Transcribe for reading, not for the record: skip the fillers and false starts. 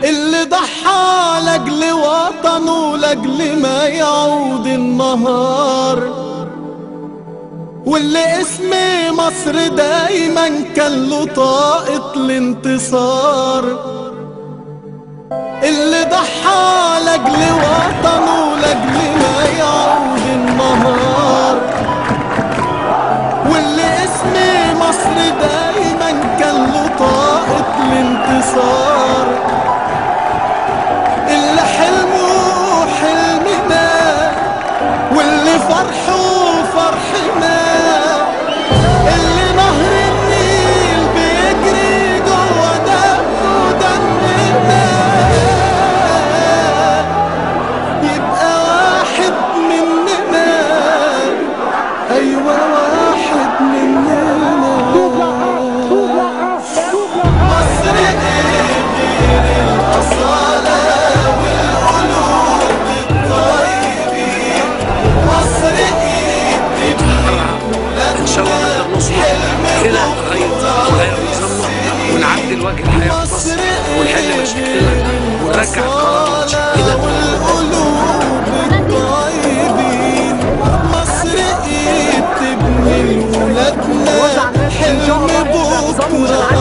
اللي ضحى لاجل وطنه لاجل ما يعود النهار، واللي اسم مصر دايما كان له طاقة الانتصار. اللي ضحى لاجل وطنه لاجل ما يعود النهار، واللي اسم مصر دايما كان له طاقة الانتصار. اللي حلمه حلمنا واللي فرحه فرحنا، اللي نهر النيل بيجري جوا دمه دمنا، يبقى واحد مننا، أيوة واحد مننا. مصر غير الأصالة والقلوب الطيبين، مصر ان شاء الله نقدر نوصل كده نغير نظامنا ونعدل وجه الحياه في مصر ونحل مشاكلنا ونرجع الكرامه كده. والقلوب الطيبين، مصر تبني لولادنا حلم بكره.